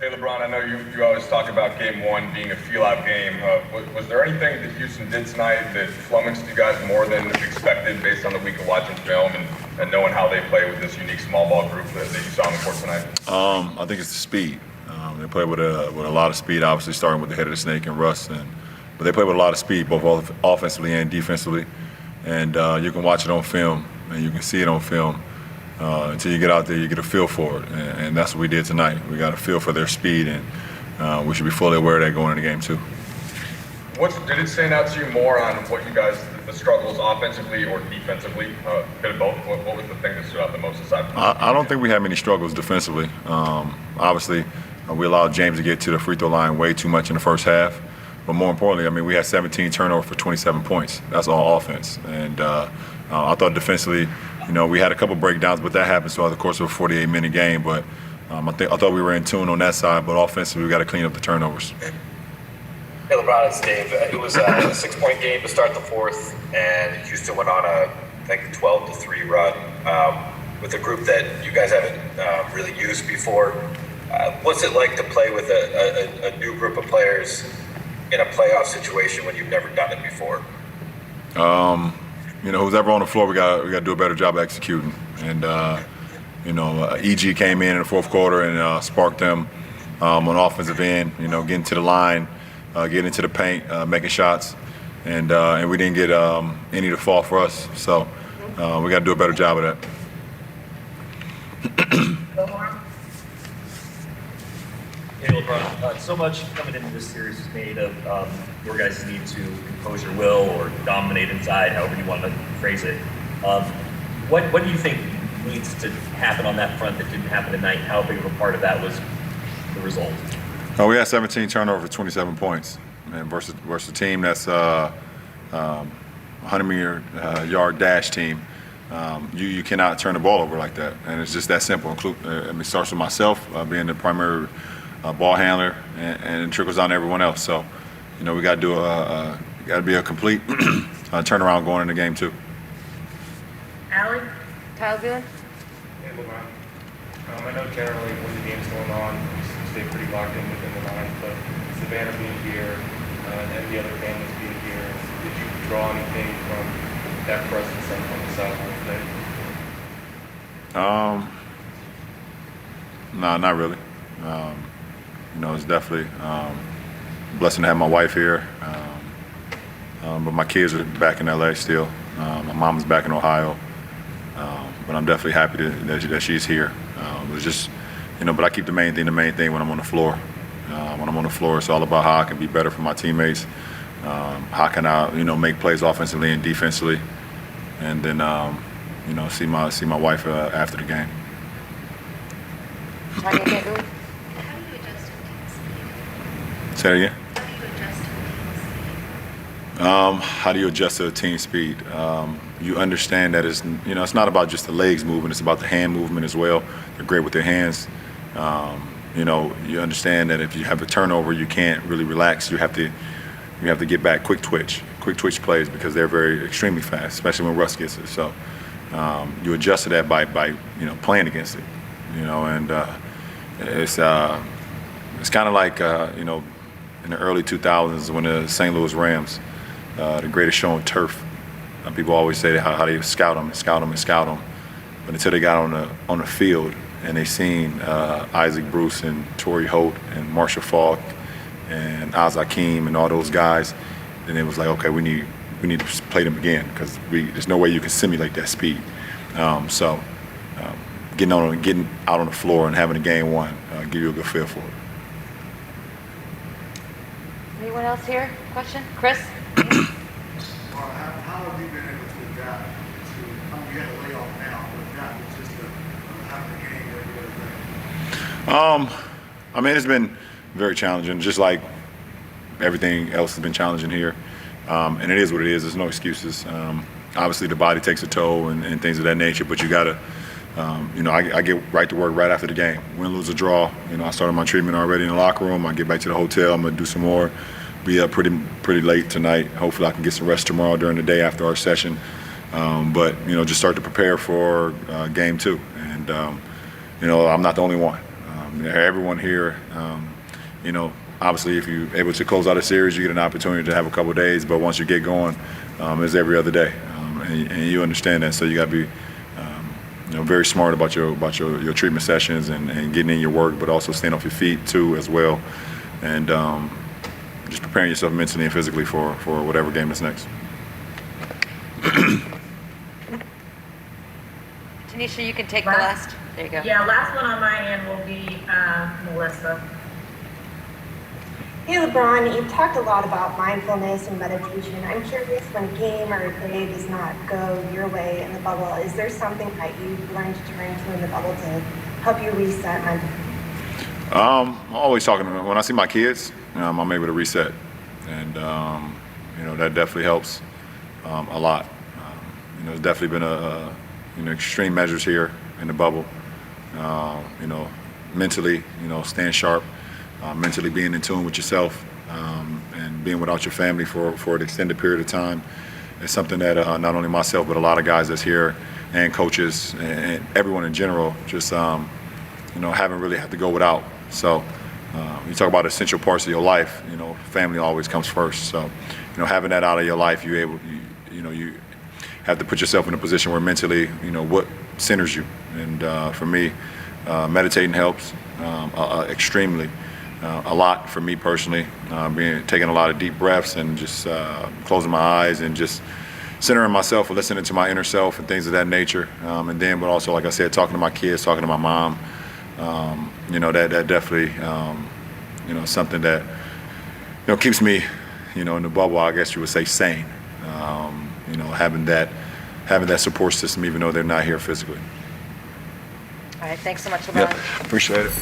Hey LeBron, I know you always talk about game one being a feel-out game. Was there anything that Houston did tonight that flummoxed you guys more than expected based on the week of watching film and knowing how they play with this unique small ball group that you saw on the court tonight? I think it's the speed. They play with a lot of speed, obviously starting with the head of the snake and Russ, but they play with a lot of speed, both offensively and defensively. And you can watch it on film, and you can see it on film. Until you get out there, you get a feel for it, and that's what we did tonight. We got a feel for their speed, and we should be fully aware of that going into game two. Did it stand out to you more on what you guys, the struggles offensively or defensively? Bit of both. What was the thing that stood out the most aside from I don't think we had many struggles defensively. Obviously, we allowed James to get to the free throw line way too much in the first half. But more importantly, I mean, we had 17 turnovers for 27 points. That's all offense. And I thought defensively, we had a couple breakdowns, but that happens throughout the course of a 48-minute game. But I thought we were in tune on that side. But offensively, we got to clean up the turnovers. Hey LeBron, it's Dave. It was a 6-point game to start the fourth, and Houston went on a, I think, 12-3 run with a group that you guys haven't really used before. What's it like to play with a new group of players in a playoff situation when you've never done it before? Who's ever on the floor, we got to do a better job executing. And EG came in the fourth quarter and sparked them on the offensive end. Getting to the line, getting into the paint, making shots, and we didn't get any to fall for us. So we got to do a better job of that. Hey LeBron, so much coming into this series is made of your guys' need to impose your will or dominate inside, however you want to phrase it. What do you think needs to happen on that front that didn't happen tonight? How big of a part of that was the result? We had 17 turnovers for 27 points, and versus a team that's 100-yard dash team. You cannot turn the ball over like that, and it's just that simple. It starts with myself being the primary ball handler, and it trickles down to everyone else. So, we got to be a complete turnaround going into game two. Allie? Kyle Bueller? Hey, LeBron. I know generally when the game's going on, you stay pretty locked in within the line, but Savannah being here and the other families being here, did you draw anything from that presence on the sideline today? No, not really. It's definitely a blessing to have my wife here. But my kids are back in LA still. My mom's back in Ohio. But I'm definitely happy that she's here. It's just, but I keep the main thing when I'm on the floor. When I'm on the floor, it's all about how I can be better for my teammates. How can I, make plays offensively and defensively, and then, see my wife after the game. Say it again. How do you adjust to the team speed? You understand that it's not about just the legs moving; it's about the hand movement as well. They're great with their hands. You understand that if you have a turnover, you can't really relax. You have to get back quick twitch plays because they're extremely fast, especially when Russ gets it. So you adjust to that by playing against it. And it's kind of like in the early 2000s when the St. Louis Rams, the greatest show on turf. People always say how they scout them. But until they got on the field and they seen Isaac Bruce and Torrey Holt and Marshall Faulk and Oz Hakeem and all those guys, then it was like, okay, we need to play them again because there's no way you can simulate that speed. Getting out on the floor and having a game one give you a good feel for it. Anyone else here? Question? Chris? How have you been able to adapt to, you had a layoff now, but adapt just to having a game every other day? It's been very challenging, just like everything else has been challenging here. And it is what it is. There's no excuses. Obviously, the body takes a toll and things of that nature, but you got to, I get right to work right after the game. Win, lose, or draw. I started my treatment already in the locker room. I get back to the hotel. I'm going to do some more. Be up pretty late tonight. Hopefully I can get some rest tomorrow during the day after our session. But just start to prepare for game two. And I'm not the only one. everyone here, you know, obviously if you're able to close out a series, you get an opportunity to have a couple of days, but once you get going, it's every other day, and you understand that, so you got to be you know, very smart about your treatment sessions and getting in your work, but also staying off your feet too as well, and just preparing yourself mentally and physically for whatever game is next. Tanisha, you can take the Last- last. There you go. Yeah, last one on my end will be Melissa. Hey LeBron, you've talked a lot about mindfulness and meditation. I'm curious, when a game or a play does not go your way in the bubble, is there something that you've learned to turn to in the bubble to help you reset mentally? I'm always talking to them. When I see my kids, I'm able to reset, and you know, that definitely helps a lot. You know, there's definitely been you know, extreme measures here in the bubble. You know, mentally, you know, staying sharp, mentally being in tune with yourself, and being without your family for an extended period of time is something that not only myself but a lot of guys that's here and coaches and everyone in general just you know, haven't really had to go without. So you talk about essential parts of your life, you know, family always comes first. So, you know, having that out of your life, you know, you have to put yourself in a position where mentally, you know, what centers you. And for me, meditating helps extremely, a lot for me personally. Taking a lot of deep breaths and just closing my eyes and just centering myself, or listening to my inner self and things of that nature. And then, but also, like I said, talking to my kids, talking to my mom. You know, that definitely, you know, something that, you know, keeps me, you know, in the bubble, I guess you would say, sane. You know, having that support system, even though they're not here physically. All right, thanks so much, LeBron. Yeah, appreciate it.